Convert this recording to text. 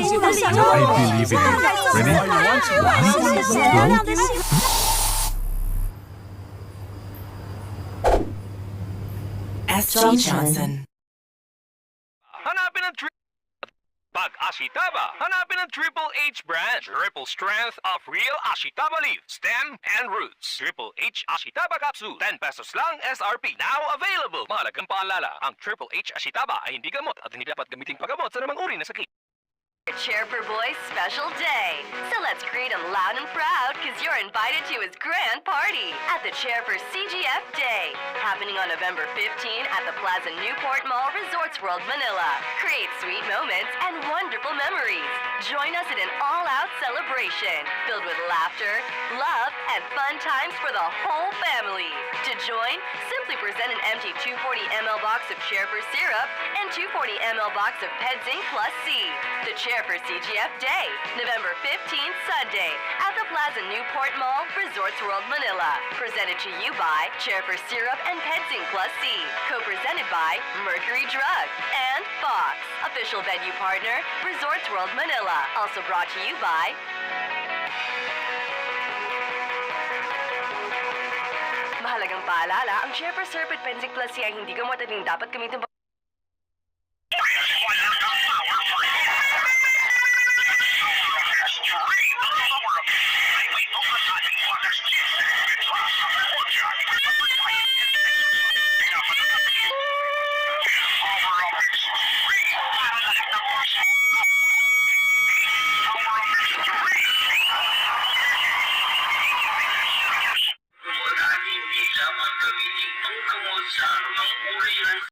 believe in you. Ready? One, two. SG Johnson. Hanapin ang Pag Ashitaba, hanapin ang Triple H brand. Triple strength of real Ashitaba leaf, stem, and roots. Triple H Ashitaba capsule. 10 pesos lang SRP. Now available. Mahalagang paalala, ang Triple H Ashitaba ay hindi gamot at hindi dapat gamiting paggamot sa namang uri na sakit. Chair for Boys special day. So let's greet him loud and proud because you're invited to his grand party at the Chair for CGF Day, happening on November 15 at the Plaza Newport Mall Resorts World, Manila. Create sweet moments and wonderful memories. Join us in an all-out celebration filled with laughter, love, and fun times for the whole family. To join, simply present an empty 240 ml box of Chair for syrup and 240 ml box of Ped Zinc Plus C. The Chair for CGF Day, November 15th, Sunday, at the Plaza Newport Mall, Resorts World, Manila. Presented to you by Chair for Syrup and Ped Zinc Plus C. Co-presented by Mercury Drug and Fox. Official venue partner, Resorts World, Manila. Also brought to you by mahalagang paalala, ang Chair for Syrup at Ped Zinc Plus C ay hindi gamot at hindi dapat gamitin